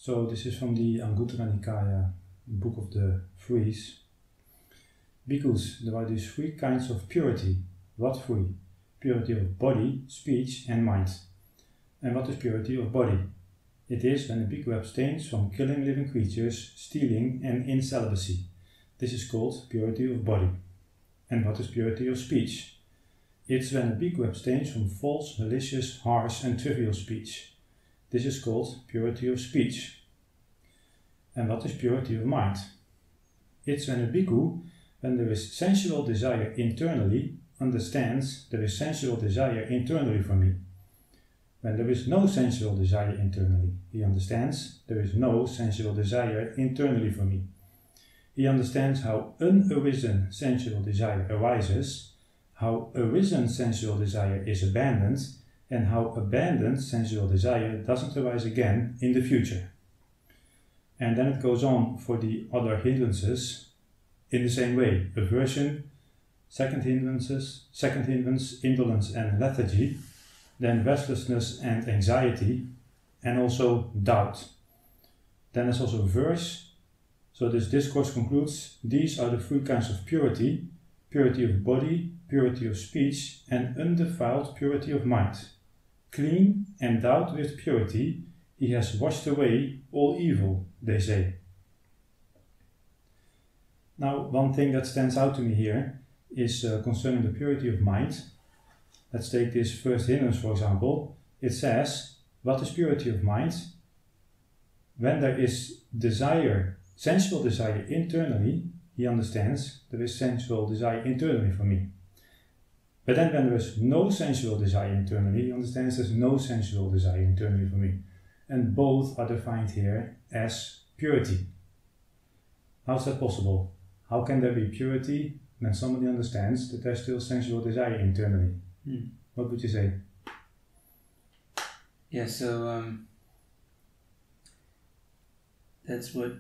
So this is from the Anguttara Nikaya, Book of the Threes. Bhikkhus, there are these three kinds of purity. What three? Purity of body, speech and mind. And what is purity of body? It is when a bhikkhu abstains from killing living creatures, stealing and incelibacy. This is called purity of body. And what is purity of speech? It's when a bhikkhu abstains from false, malicious, harsh and trivial speech. This is called purity of speech. And what is purity of mind? It's when a bhikkhu, when there is sensual desire internally, understands there is sensual desire internally for me. When there is no sensual desire internally, he understands there is no sensual desire internally for me. He understands how unarisen sensual desire arises, how arisen sensual desire is abandoned, and how abandoned sensual desire doesn't arise again in the future. And then it goes on for the other hindrances in the same way. Aversion, second hindrance, indolence and lethargy, then restlessness and anxiety, and also doubt. Then there's also verse. So this discourse concludes, these are the three kinds of purity: purity of body, purity of speech, and undefiled purity of mind. Clean, endowed with purity, he has washed away all evil, they say. Now, one thing that stands out to me here is concerning the purity of mind. Let's take this first hindrance, for example. It says, what is purity of mind? When there is desire, sensual desire internally, he understands there is sensual desire internally for me. But then when there is no sensual desire internally, he understands there's no sensual desire internally for me. And both are defined here as purity. How is that possible? How can there be purity when somebody understands that there's still sensual desire internally? What would you say? Yeah, so that's what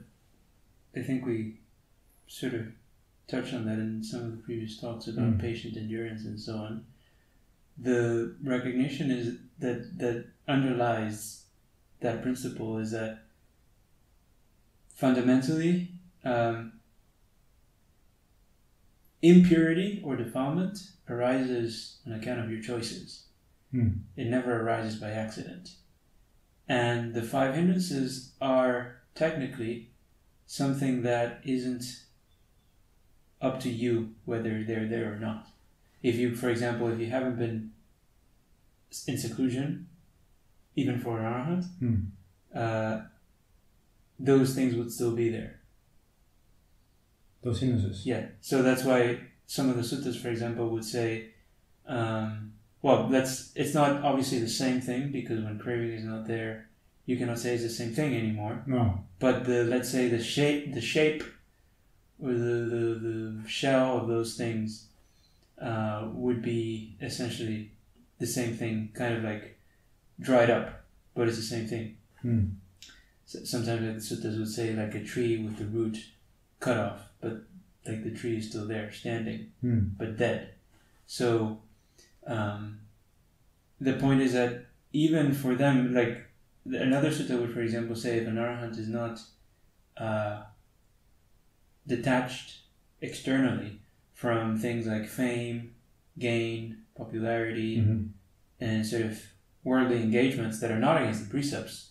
I think we sort of touched on that in some of the previous talks about patient endurance and so on. The recognition is that underlies that principle is that fundamentally impurity or defilement arises on account of your choices. It never arises by accident. And the five hindrances are technically something that isn't up to you whether they're there or not. If you, for example, if you haven't been in seclusion, even for an arahant, those things would still be there. Those hindrances? Yeah. So that's why some of the suttas, for example, would say, it's not obviously the same thing, because when craving is not there, you cannot say it's the same thing anymore. No. But let's say the shape or the shell of those things would be essentially the same thing, kind of like dried up, but it's the same thing. So sometimes the suttas would say like a tree with the root cut off, but like the tree is still there, standing, but dead. So the point is that even for them, like another sutta would, for example, say if an arahant is not detached externally from things like fame, gain, popularity, and sort of worldly engagements that are not against the precepts,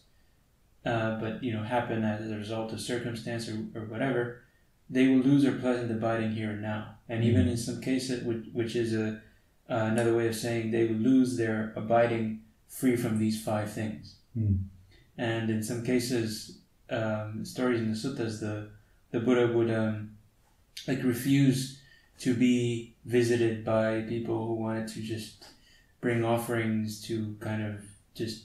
but happen as a result of circumstance or whatever, they will lose their pleasant abiding here and now. And even in some cases, which is another way of saying they will lose their abiding free from these five things. And in some cases, stories in the suttas, the Buddha would refuse to be visited by people who wanted to just bring offerings to kind of just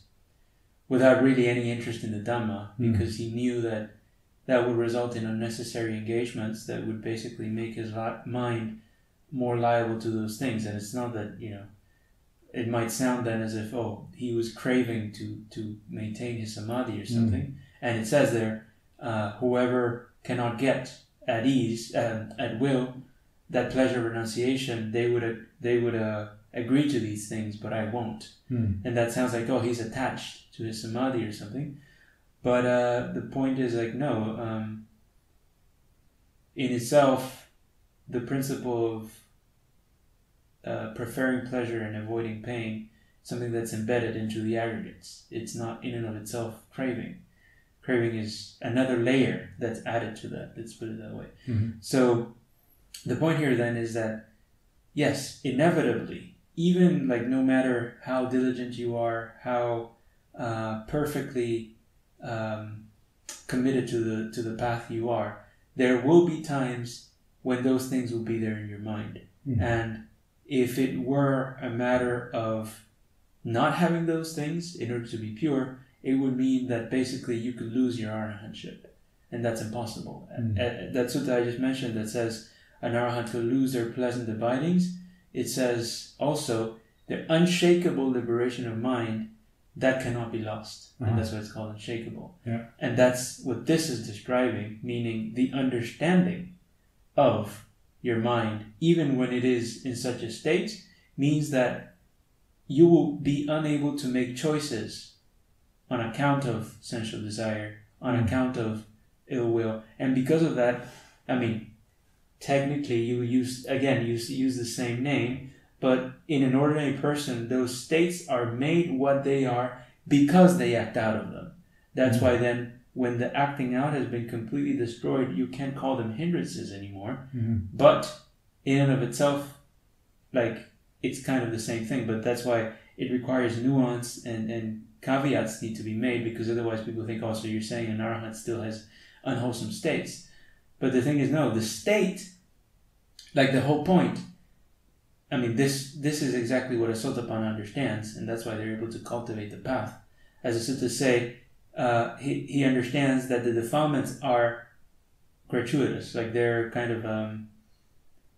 without really any interest in the Dhamma, because he knew that would result in unnecessary engagements that would basically make his mind more liable to those things. And it's not that, it might sound then as if, he was craving to maintain his samadhi or something. And it says there, whoever cannot get at ease, at will, that pleasure of renunciation, they would agree to these things, but I won't. And that sounds like, he's attached to his samadhi or something. But the point is like, no, in itself, the principle of preferring pleasure and avoiding pain, something that's embedded into the aggregates. It's not in and of itself craving. Craving is another layer that's added to that. Let's put it that way. Mm-hmm. So the point here then is that, yes, inevitably, even like no matter how diligent you are, how perfectly committed to the path you are, there will be times when those things will be there in your mind. Mm-hmm. And if it were a matter of not having those things in order to be pure, it would mean that basically you could lose your arahantship, and that's impossible. Mm. That sutta I just mentioned that says an arahant will lose their pleasant abidings, it says also the unshakable liberation of mind that cannot be lost, and that's why it's called unshakable. Yeah. And that's what this is describing, meaning the understanding of your mind, even when it is in such a state, means that you will be unable to make choices on account of sensual desire, on account of ill will. And because of that, I mean, technically you use the same name, but in an ordinary person, those states are made what they are because they act out of them. That's why then, when the acting out has been completely destroyed, you can't call them hindrances anymore. But in and of itself, like, it's kind of the same thing. But that's why it requires nuance and caveats need to be made, because otherwise people think, oh, so you're saying an arahant still has unwholesome states. But the thing is, no, the state, like the whole point, I mean, this is exactly what a Sotapanna understands, and that's why they're able to cultivate the path. As the suttas say, he understands that the defilements are gratuitous, like they're kind of,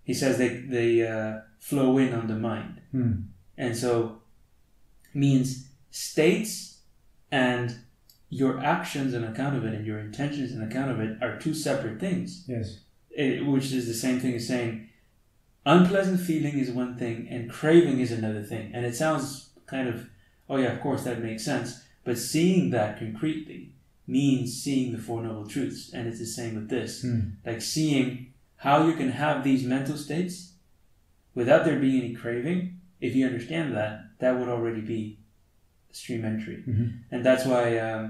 he says they flow in on the mind. And so, means states and your actions on account of it and your intentions on account of it are two separate things. Yes. Which is the same thing as saying unpleasant feeling is one thing and craving is another thing. And it sounds kind of, oh yeah, of course that makes sense. But seeing that concretely means seeing the Four Noble Truths. And it's the same with this. Like seeing how you can have these mental states without there being any craving. If you understand that, that would already be stream entry. And that's why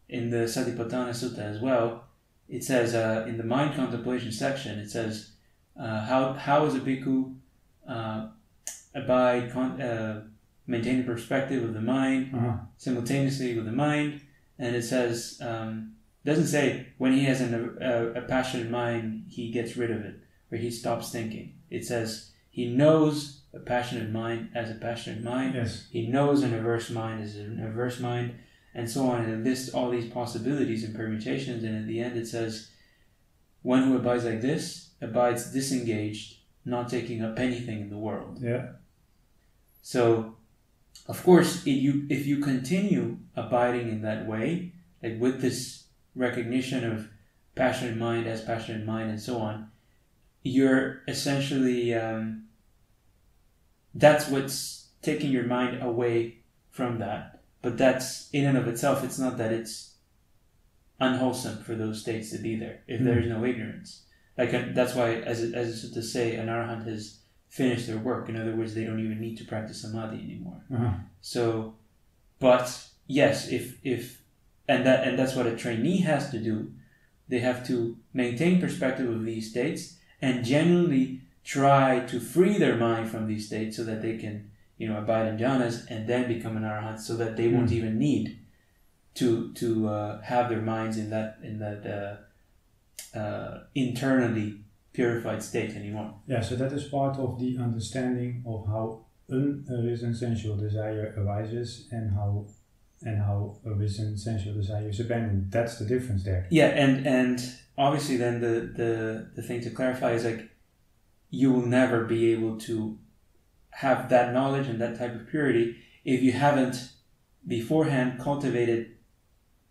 in the Satipatthana Sutta as well, it says in the mind contemplation section, it says how is a bhikkhu maintain the perspective of the mind simultaneously with the mind. And it says, doesn't say when he has a passionate mind he gets rid of it or he stops thinking. It says he knows a passionate mind as a passionate mind. Yes. He knows an averse mind as an averse mind, and so on. And it lists all these possibilities and permutations, and at the end it says, one who abides like this abides disengaged, not taking up anything in the world. Yeah. So, of course, if you continue abiding in that way, like with this recognition of passionate mind as passionate mind and so on, you're essentially... that's what's taking your mind away from that. But that's, in and of itself, it's not that it's unwholesome for those states to be there, if there is no ignorance. Like, that's why, as it's to say, an arahant has finished their work. In other words, they don't even need to practice samadhi anymore. So, but, yes, and that's what a trainee has to do. They have to maintain perspective of these states and genuinely try to free their mind from these states so that they can, abide in jhanas and then become an arahant, so that they won't even need to have their minds in that internally purified state anymore. Yeah, so that is part of the understanding of how unarisen sensual desire arises and how arisen sensual desire is abandoned. That's the difference there. Yeah, and obviously then the thing to clarify is like, you will never be able to have that knowledge and that type of purity if you haven't beforehand cultivated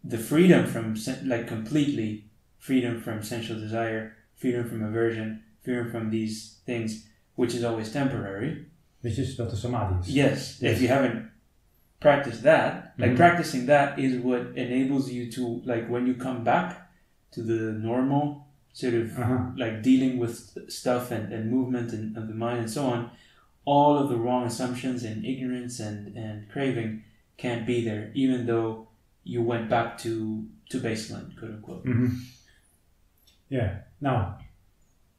the freedom from, like, completely freedom from sensual desire, freedom from aversion, freedom from these things, which is always temporary. Which is what the samadhi is. Yes. If you haven't practice that, like practicing that is what enables you to, like, when you come back to the normal sort of like dealing with stuff and movement and of the mind and so on, all of the wrong assumptions and ignorance and craving can't be there, even though you went back to baseline, quote unquote. Yeah. Now,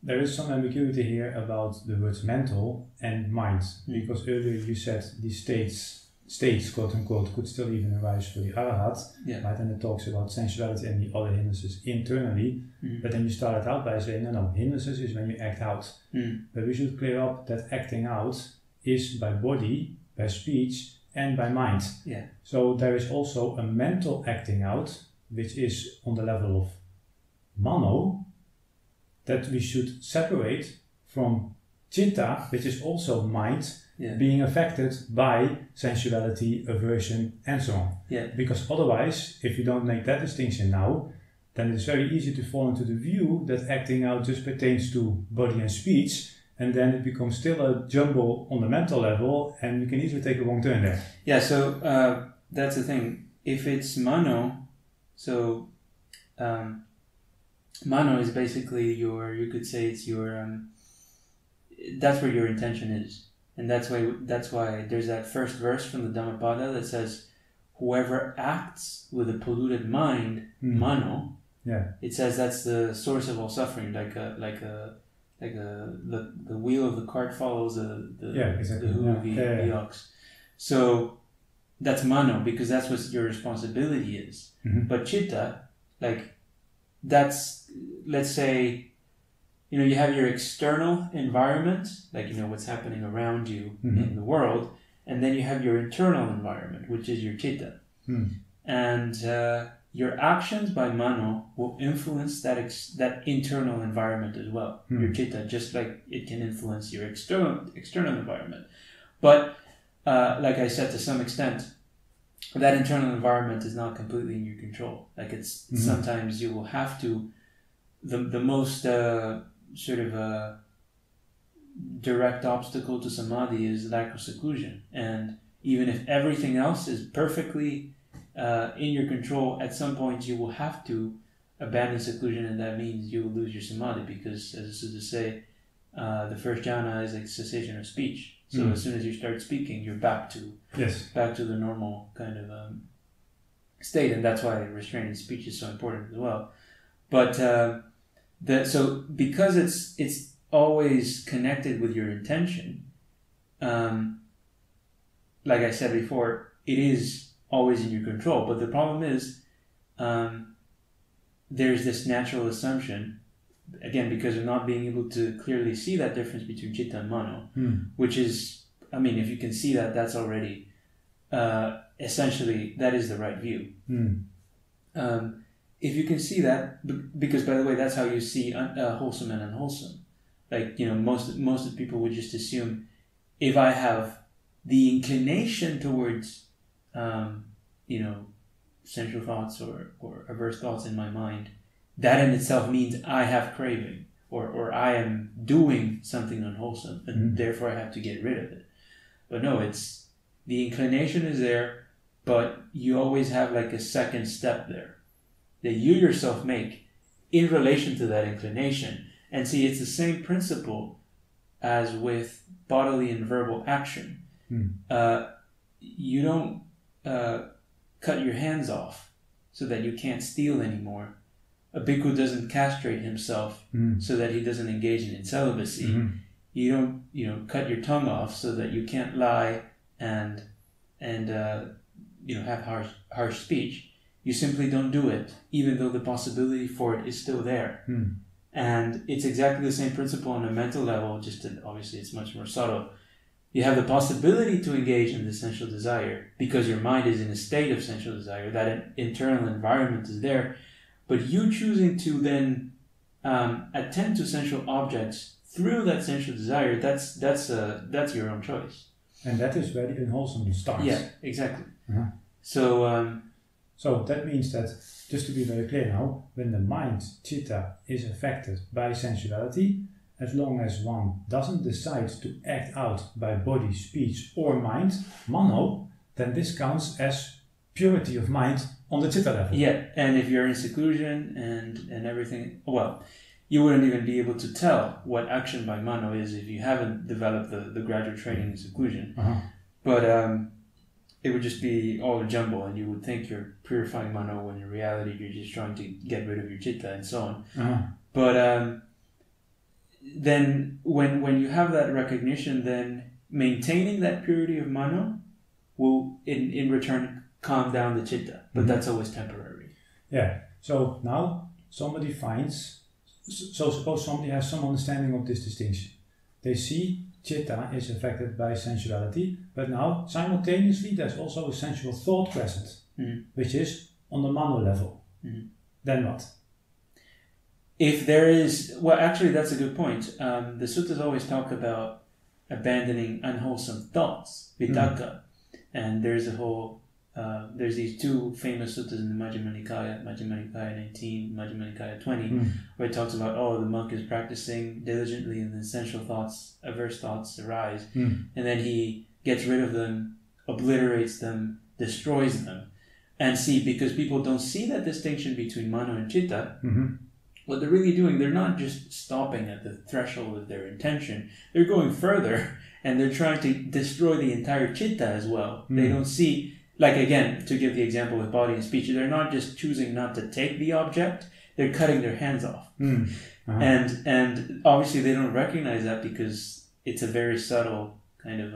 there is some ambiguity here about the words mental and mind, because earlier you said these states, quote unquote, could still even arise for the arahat, right? And it talks about sensuality and the other hindrances internally, but then you started out by saying, no, hindrances is when you act out. But we should clear up that acting out is by body, by speech, and by mind. Yeah. So there is also a mental acting out, which is on the level of mano, that we should separate from chitta, which is also mind, being affected by sensuality, aversion, and so on. Yeah. Because otherwise, if you don't make that distinction now, then it's very easy to fall into the view that acting out just pertains to body and speech, and then it becomes still a jumble on the mental level, and you can easily take a wrong turn there. Yeah, so that's the thing. If it's mano, so mano is basically you could say it's your, that's where your intention is. And that's why there's that first verse from the Dhammapada that says, whoever acts with a polluted mind, mano, it says that's the source of all suffering, the wheel of the cart follows the hoof of the ox. So that's mano, because that's what your responsibility is. But chitta, like, that's, let's say, you have your external environment, like, what's happening around you in the world, and then you have your internal environment, which is your chitta. And your actions by mano will influence that internal environment as well, your chitta, just like it can influence your external environment. But like I said, to some extent, that internal environment is not completely in your control. Like, it's sometimes you will have to, the most sort of a direct obstacle to samadhi is lack of seclusion. And even if everything else is perfectly in your control, at some point you will have to abandon seclusion, and that means you will lose your samadhi, because, as the sutras say, the first jhana is like cessation of speech. So as soon as you start speaking, you're back to the normal kind of state, and that's why restraining speech is so important as well. But so because it's always connected with your intention, like I said before, it is always in your control. But the problem is, there's this natural assumption, again, because of not being able to clearly see that difference between chitta and mano, which is, if you can see that, that's already, essentially, that is the right view. If you can see that, because, by the way, that's how you see wholesome and unwholesome. Like, most of the people would just assume, if I have the inclination towards, sensual thoughts or averse thoughts in my mind, that in itself means I have craving, or I am doing something unwholesome, and therefore I have to get rid of it. But no, it's, the inclination is there, but you always have like a second step there that you yourself make in relation to that inclination. And see, it's the same principle as with bodily and verbal action. You don't cut your hands off so that you can't steal anymore. A bhikkhu doesn't castrate himself so that he doesn't engage in celibacy. You don't, cut your tongue off so that you can't lie and have harsh speech. You simply don't do it, even though the possibility for it is still there. And it's exactly the same principle on a mental level, just that obviously it's much more subtle. You have the possibility to engage in the sensual desire because your mind is in a state of sensual desire. That internal environment is there. But you choosing to then attend to sensual objects through that sensual desire, that's your own choice. And that is where the unwholesome starts. Yeah, exactly. So that means that, just to be very clear now, when the mind, chitta, is affected by sensuality, as long as one doesn't decide to act out by body, speech, or mind, mano, then this counts as purity of mind on the chitta level. Yeah, and if you're in seclusion and everything, well, you wouldn't even be able to tell what action by mano is if you haven't developed the gradual training in seclusion. But it would just be all a jumble, and you would think you're purifying mano when in reality you're just trying to get rid of your chitta and so on. But then when you have that recognition, then maintaining that purity of mano will in return calm down the chitta, but that's always temporary. Yeah. So now somebody finds. So suppose somebody has some understanding of this distinction. They see chitta is affected by sensuality, but now simultaneously there's also a sensual thought present, which is on the mano level. Then what? If there is, well, actually that's a good point. The suttas always talk about abandoning unwholesome thoughts, vitaka, and there's a whole. There's these two famous suttas in the Majjhima Nikaya 19, Majjhima Nikaya 20, where it talks about, the monk is practicing diligently and then sensual thoughts, averse thoughts arise, and then he gets rid of them, obliterates them, destroys them. And see, because people don't see that distinction between mano and chitta, what they're really doing, they're not just stopping at the threshold of their intention, they're going further, and they're trying to destroy the entire chitta as well. They don't see... Like again, to give the example with body and speech, they're not just choosing not to take the object, they're cutting their hands off. And obviously they don't recognize that because it's a very subtle kind of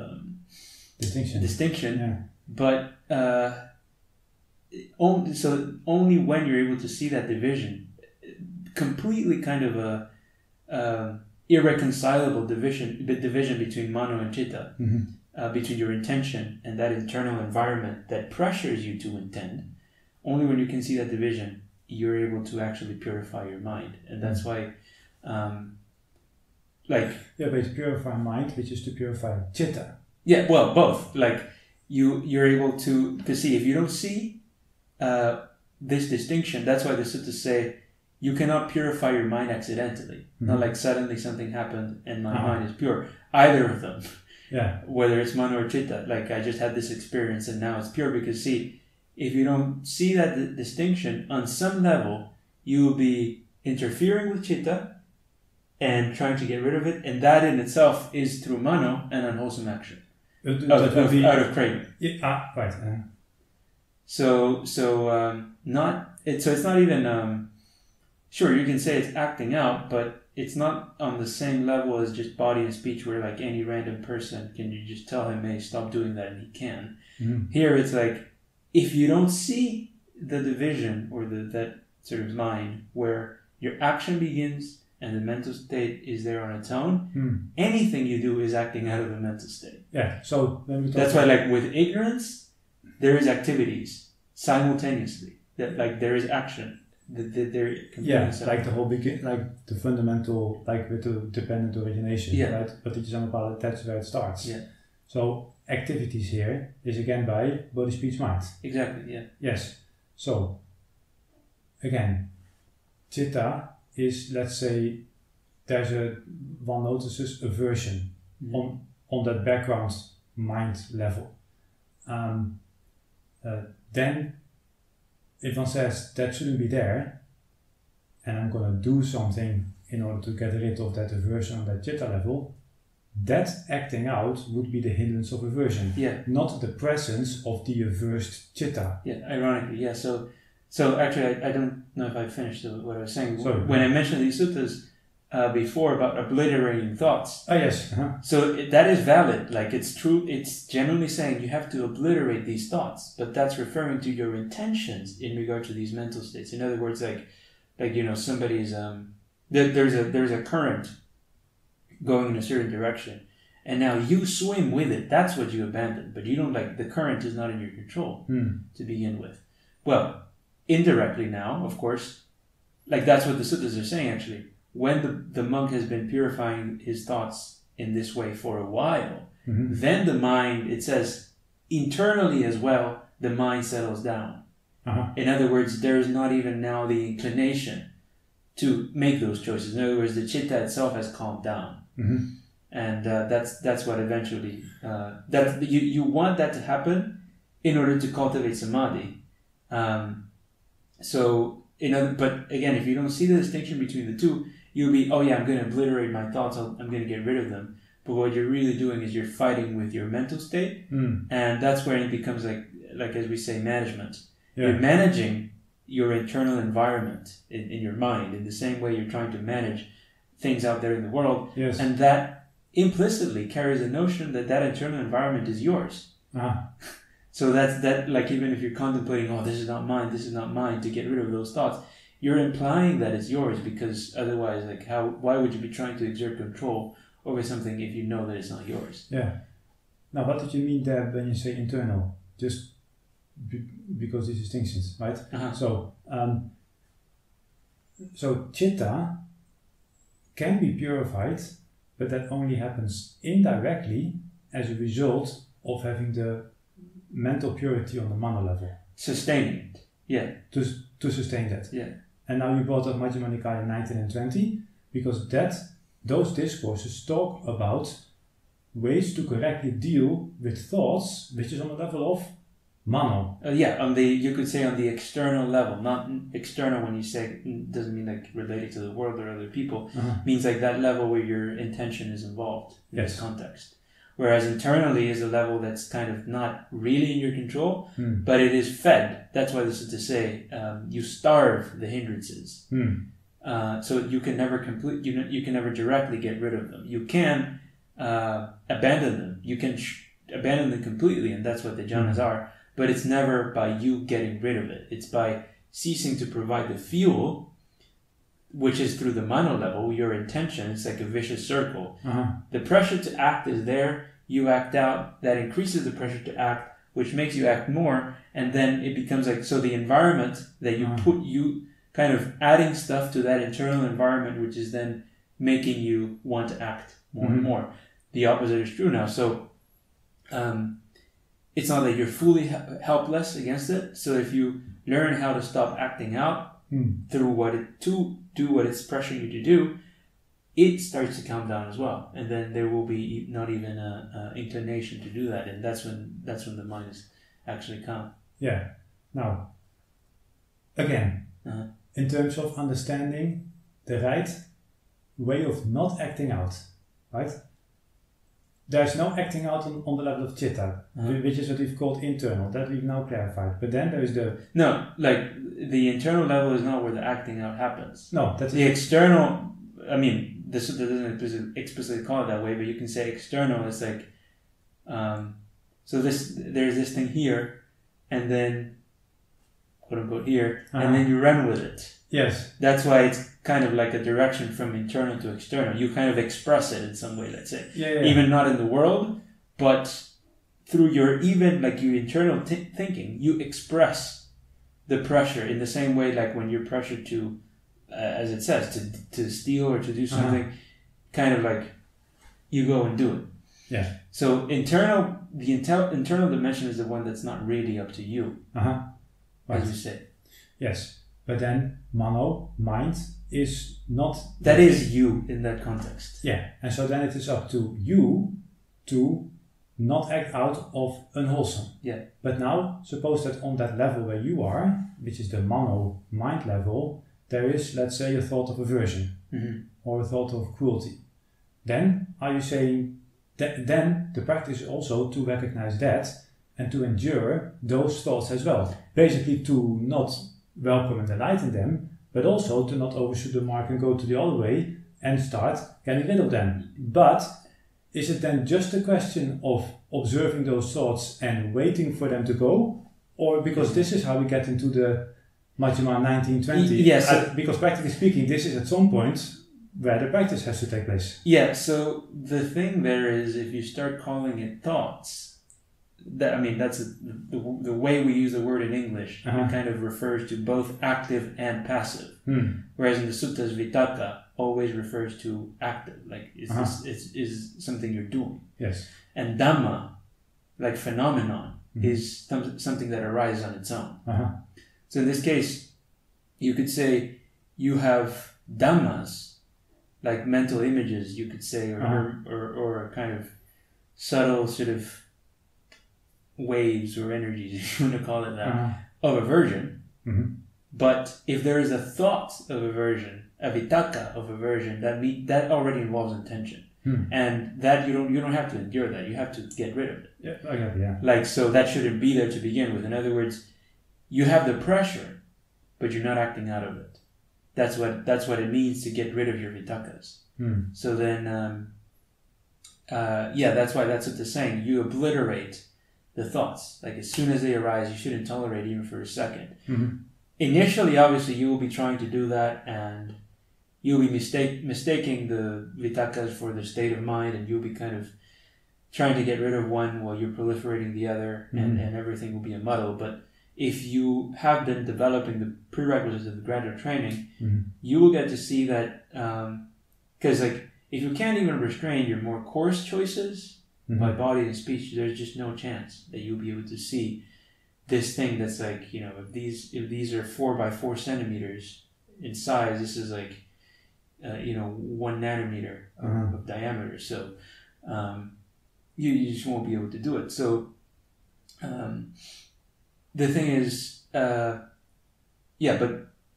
distinction. Yeah. But only when you're able to see that division, completely kind of a irreconcilable division between mano and chitta. Between your intention and that internal environment that pressures you to intend, only when you can see that division, you're able to actually purify your mind. And that's why, but it's purify mind, which is to purify chitta. Yeah, well, both. Like, you're able to see, if you don't see this distinction, that's why the suttas say, you cannot purify your mind accidentally. Not like suddenly something happened and my mind is pure. Either of them. Yeah. Whether it's mano or chitta, like I just had this experience and now it's pure, because see, if you don't see that distinction on some level, you will be interfering with chitta and trying to get rid of it, and that in itself is through mano an unwholesome action out of craving. Yeah, right. So it's not even sure, you can say it's acting out, but it's not on the same level as just body and speech, where like any random person can you just tell him, hey, stop doing that, and he can. Here it's like, if you don't see the division or that sort of line where your action begins and the mental state is there on its own, anything you do is acting out of the mental state. Yeah. So that's why, like with ignorance, there is activities simultaneously. That like there is action. Like the whole like the fundamental, like with the dependent origination, right? But that's where it starts. Yeah. So activities here is again by body, speech, mind. Exactly. Yeah. Yes. So again, chitta is, let's say, one notices aversion on that background mind level. Then if one says that shouldn't be there, and I'm going to do something in order to get rid of that aversion on that chitta level, that acting out would be the hindrance of aversion, not the presence of the averse chitta. Yeah, ironically, yeah. So actually, I don't know if I finished what I was saying. Sorry. When I mentioned these suttas before about obliterating thoughts. Oh, yes. So that is valid. Like, it's true. It's generally saying you have to obliterate these thoughts, but that's referring to your intentions in regard to these mental states. In other words, like somebody's there's a current going in a certain direction, and now you swim with it. That's what you abandon, but you don't, like, the current is not in your control to begin with. Well, indirectly now, of course, like that's what the suttas are saying actually. When the monk has been purifying his thoughts in this way for a while, then the mind, it says, internally as well, the mind settles down. In other words, there is not even now the inclination to make those choices. In other words, the chitta itself has calmed down. And that's what eventually, you want that to happen in order to cultivate samadhi. But again, if you don't see the distinction between the two, you'll be, oh yeah, I'm going to obliterate my thoughts, I'm going to get rid of them. But what you're really doing is you're fighting with your mental state, and that's where it becomes like as we say, management. Yeah. You're managing your internal environment in your mind in the same way you're trying to manage things out there in the world. Yes. And that implicitly carries a notion that internal environment is yours. So that like even if you're contemplating, oh, this is not mine, to get rid of those thoughts, you're implying that it's yours, because otherwise, like why would you be trying to exert control over something if you know that it's not yours? Yeah. Now, what did you mean there when you say internal? Just because these distinctions, right? So chitta can be purified, but that only happens indirectly as a result of having the mental purity on the mano level. Sustaining it, yeah. To sustain that. Yeah. And now you brought up Majjhima Nikaya 19 and 20, because those discourses talk about ways to correctly deal with thoughts, which is on the level of mano. You could say on the external level, not external when you say, doesn't mean like related to the world or other people, means like that level where your intention is involved in this context. Whereas internally is a level that's kind of not really in your control, but it is fed. That's why this is to say, you starve the hindrances. So you can never you can never directly get rid of them. You can abandon them. You can abandon them completely, and that's what the jhanas are. But it's never by you getting rid of it. It's by ceasing to provide the fuel, which is through the mano level, your intention. It's like a vicious circle. The pressure to act is there. You act out. That increases the pressure to act, which makes you act more. And then it becomes like, so the environment that you put, you kind of adding stuff to that internal environment, which is then making you want to act more and more. The opposite is true now. So it's not that you're fully helpless against it. So if you learn how to stop acting out through to do what it's pressuring you to do, it starts to calm down as well. And then there will be not even an inclination to do that. And that's when the mind is actually calm. Yeah. Now, again, in terms of understanding the right way of not acting out, right? There's no acting out on the level of chitta, which is what we've called internal. That we've now clarified. But then there is No, like the internal level is not where the acting out happens. No, that's the external. I mean, this doesn't explicitly call it that way, but you can say external is like, so there's this thing here, and then quote unquote here, and then you run with it. Yes. That's why it's kind of like a direction from internal to external. You kind of express it in some way, let's say. Yeah. Even not in the world, but through your internal thinking, you express the pressure in the same way like when you're pressured to, as it says, to steal or to do something, kind of like you go and do it. Yeah. So the internal dimension is the one that's not really up to you, right. As you say. Yes. But then mano, mind, is not... That is you in that context. Yeah. And so then it is up to you to not act out of unwholesome. Yeah. But now, suppose that on that level where you are, which is the mano, mind level, there is, let's say, a thought of aversion or a thought of cruelty. Then, are you saying... Then the practice is also to recognize that and to endure those thoughts as well. Basically to not... welcome and delight in them, but also to not overshoot the mark and go to the other way and start getting rid of them. But is it then just a question of observing those thoughts and waiting for them to go? Or because this is how we get into the Majjhima 1920? Yes. Because practically speaking, this is at some point where the practice has to take place. Yeah, so the thing there is if you start calling it thoughts, that's the way we use the word in English. It kind of refers to both active and passive. Whereas in the suttas, vitakka always refers to active, like is something you're doing. Yes. And dhamma, like phenomenon, is something that arises on its own. So in this case, you could say you have dhammas, like mental images, you could say, or a kind of subtle sort of waves or energies, if you want to call it that, of aversion. Mm-hmm. But if there is a thought of aversion, a vitaka of aversion, that already involves intention. And that you don't have to endure that. You have to get rid of it. Yeah, I get it, yeah. Like, so that shouldn't be there to begin with. In other words, you have the pressure, but you're not acting out of it. That's what it means to get rid of your vitakas. So then, that's why that's what they're saying. You obliterate the thoughts. Like, as soon as they arise, you shouldn't tolerate even for a second. Initially, obviously, you will be trying to do that, and you'll be mistaking the vitakas for the state of mind, and you'll be kind of trying to get rid of one while you're proliferating the other, and everything will be a muddle. But if you have been developing the prerequisites of the graduate training, you will get to see that, because like, if you can't even restrain your more coarse choices by body and speech, there's just no chance that you'll be able to see this thing that's like, if these are 4 by 4 centimeters in size, this is like, 1 nanometer of diameter. So you just won't be able to do it. So the thing is, but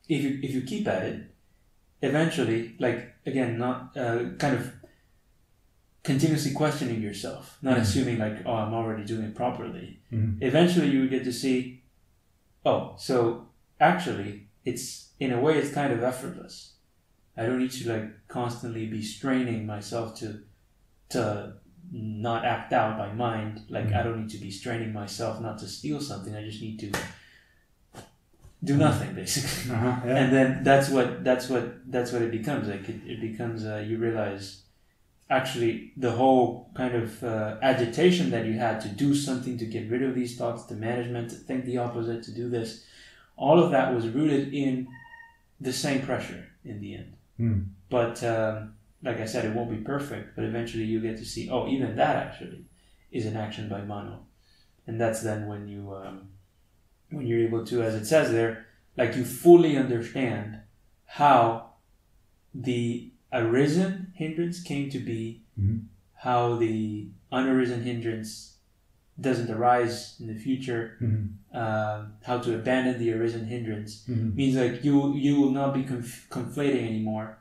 if you keep at it, eventually, like, again, not kind of continuously questioning yourself, not assuming like, oh, I'm already doing it properly. Eventually you would get to see, oh, so actually it's, in a way, it's kind of effortless. I don't need to like constantly be straining myself to not act out by mind. Like, I don't need to be straining myself not to steal something. I just need to do nothing, basically. And then that's what it becomes. Like, it becomes, you realize, actually, the whole kind of agitation that you had to do something, to get rid of these thoughts, the management, to think the opposite, to do this, all of that was rooted in the same pressure in the end. But like I said, it won't be perfect, but eventually you get to see, oh, even that actually is an action by mano. And that's then when you're able to, as it says there, like, you fully understand how the arisen hindrance came to be, how the unarisen hindrance doesn't arise in the future, how to abandon the arisen hindrance, means like you will not be conflating anymore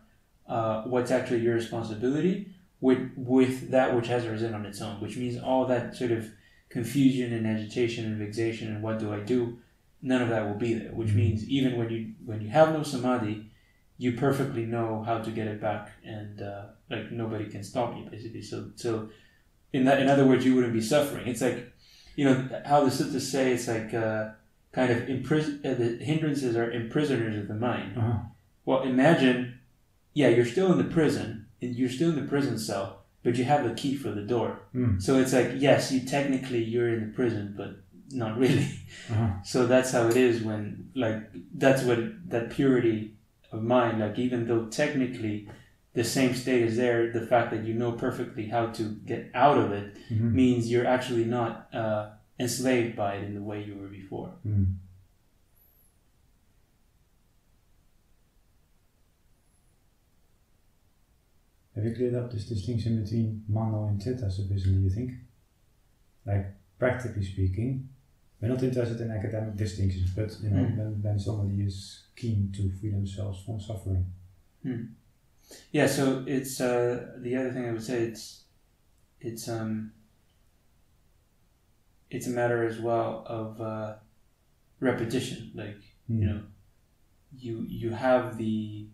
what's actually your responsibility with that which has arisen on its own, which means all that sort of confusion and agitation and vexation and what do I do, none of that will be there, which means even when you have no samadhi, you perfectly know how to get it back, and like, nobody can stop you, basically. So in other words, you wouldn't be suffering. It's like, how the suttas say, it's like kind of the hindrances are imprisoners of the mind. Well, imagine, you're still in the prison, and you're still in the prison cell, but you have a key for the door. So it's like, yes, you're in the prison, but not really. So that's how it is when, like, that's what that purity of mind, like, even though technically the same state is there, the fact that you know perfectly how to get out of it means you're actually not enslaved by it in the way you were before. Have you cleared up this distinction between mano and chitta sufficiently, you think? Like, practically speaking, we're not interested in academic distinctions, but when somebody is keen to free themselves from suffering. Yeah, so it's the other thing I would say, it's a matter as well of repetition. Like, you have the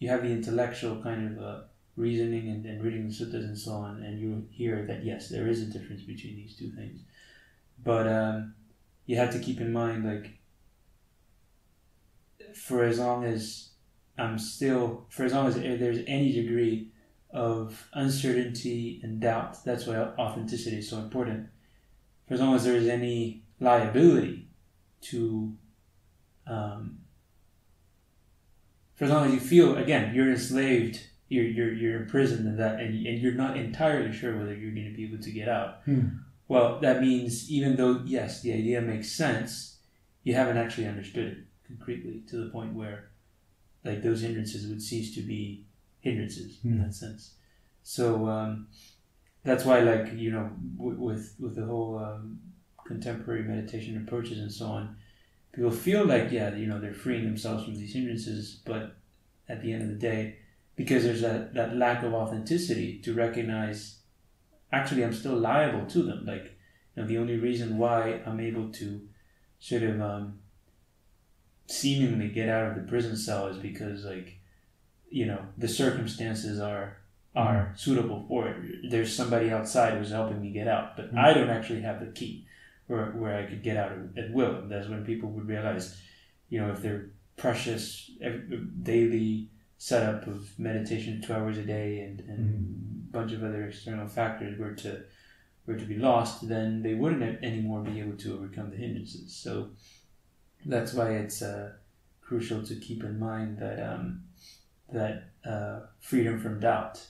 intellectual kind of reasoning and reading the suttas and so on, and you hear that yes, there is a difference between these two things. But you have to keep in mind, like, for as long as there's any degree of uncertainty and doubt, that's why authenticity is so important. For as long as there is any liability to, for as long as you feel, again, you're enslaved, you're imprisoned in that, and you're not entirely sure whether you're going to be able to get out. Well, that means even though, yes, the idea makes sense, you haven't actually understood it concretely to the point where, like, those hindrances would cease to be hindrances in that sense. So that's why, like, with the whole contemporary meditation approaches and so on, people feel like, they're freeing themselves from these hindrances, but at the end of the day, because there's that lack of authenticity to recognize, actually, I'm still liable to them. Like, the only reason why I'm able to sort of seemingly get out of the prison cell is because, like, the circumstances are suitable for it. There's somebody outside who's helping me get out, but I don't actually have the key where I could get out at will. And that's when people would realize, if their precious daily setup of meditation 2 hours a day and a bunch of other external factors were to be lost, then they wouldn't anymore be able to overcome the hindrances. So that's why it's crucial to keep in mind that freedom from doubt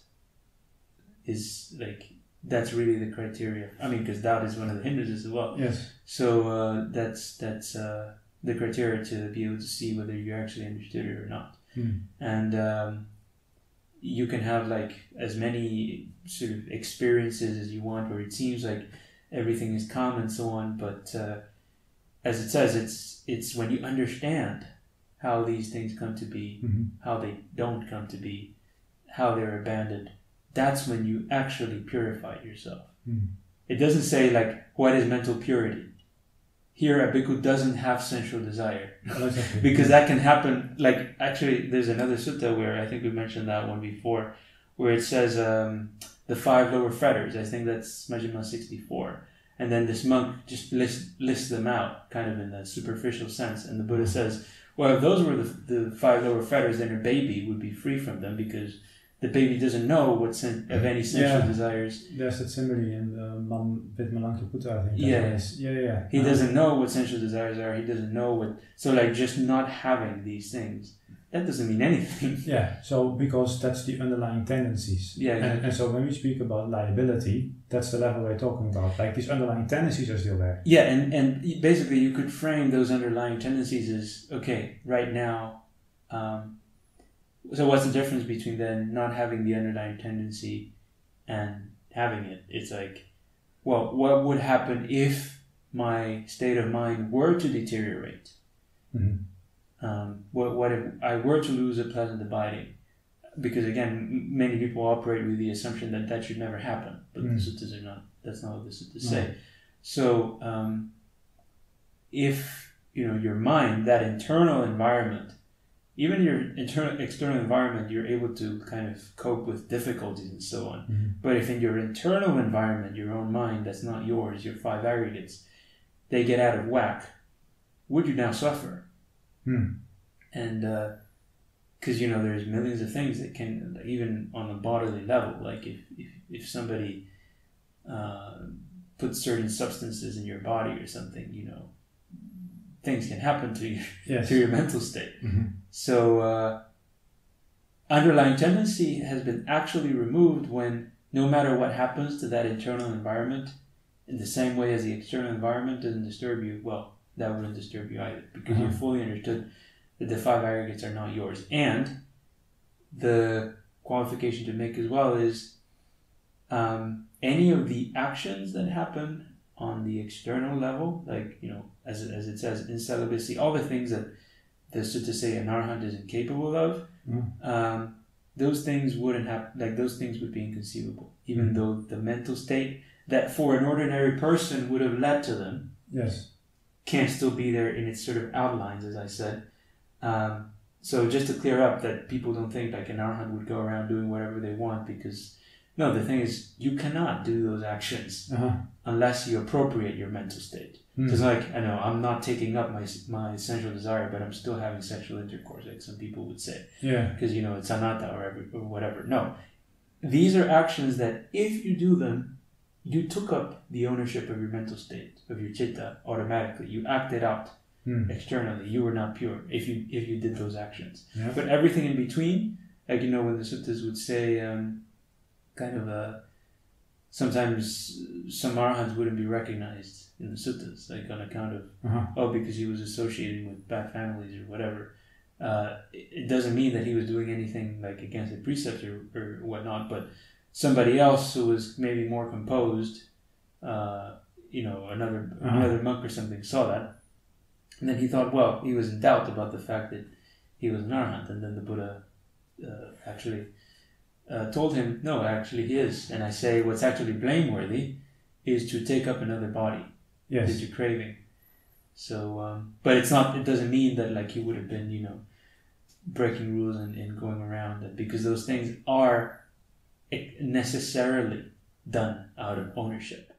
is like, that's really the criteria. I mean, because doubt is one of the hindrances as well. Yes. So that's the criteria to be able to see whether you actually understood it or not. And you can have like as many sort of experiences as you want where it seems like everything is calm and so on, but as it says, it's when you understand how these things come to be, how they don't come to be, how they're abandoned, that's when you actually purify yourself. It doesn't say like, what is mental purity? Here, a bhikkhu doesn't have sensual desire. Because that can happen. Like, actually, there's another sutta where I think we mentioned that one before, where it says the 5 lower fetters. I think that's Majjhima 64. And then this monk just lists them out, kind of in a superficial sense. And the Buddha says, well, if those were the 5 lower fetters, then a baby would be free from them, because the baby doesn't know of any sensual desires. There's that simile in the Man with Malankaputta, I think. Yeah. He doesn't know what sensual desires are. He doesn't know what... So, like, just not having these things, that doesn't mean anything. Yeah, so because that's the underlying tendencies. Yeah, exactly. And so when we speak about liability, that's the level we're talking about. Like, these underlying tendencies are still there. Yeah, and basically you could frame those underlying tendencies as, okay, right now... so what's the difference between then not having the underlying tendency and having it? It's like, well, what would happen if my state of mind were to deteriorate? What if I were to lose a pleasant abiding? Because again, many people operate with the assumption that should never happen, but the suttas are not. That's not what the suttas say. So if your mind, that internal environment, even your external environment, you're able to kind of cope with difficulties and so on. But if in your internal environment, your own mind, that's not yours, your 5 aggregates, they get out of whack, would you now suffer? And because there's millions of things that can, even on a bodily level, like if somebody puts certain substances in your body or something, things can happen to you, to your mental state. So underlying tendency has been actually removed when no matter what happens to that internal environment, in the same way as the external environment doesn't disturb you, well, that wouldn't disturb you either, because you fully understood that the 5 aggregates are not yours. And the qualification to make as well is any of the actions that happen on the external level, like, as it says in celibacy, all the things that the sutta say an arhat is incapable of, those things wouldn't happen, like those things would be inconceivable, even though the mental state that for an ordinary person would have led to them can still be there in its sort of outlines, as I said. So just to clear up that people don't think like an arhat would go around doing whatever they want, because no, the thing is, you cannot do those actions unless you appropriate your mental state. Because like, I know, I'm not taking up my sensual desire, but I'm still having sexual intercourse, like some people would say. Yeah. Because, it's anatta or whatever. No. These are actions that if you do them, you took up the ownership of your mental state, of your citta, automatically. You acted out externally. You were not pure if you did those actions. Yeah. But everything in between, like, when the suttas would say... sometimes some arhats wouldn't be recognized in the suttas, like on account of, because he was associating with bad families or whatever. It doesn't mean that he was doing anything like against the precepts or whatnot, but somebody else who was maybe more composed, another monk or something saw that, and then he thought, well, he was in doubt about the fact that he was an arhat, and then the Buddha actually told him, no, actually he is. And I say, what's actually blameworthy is to take up another body that you're craving. So, but it's not. It doesn't mean that like he would have been, breaking rules and going around it, because those things are necessarily done out of ownership.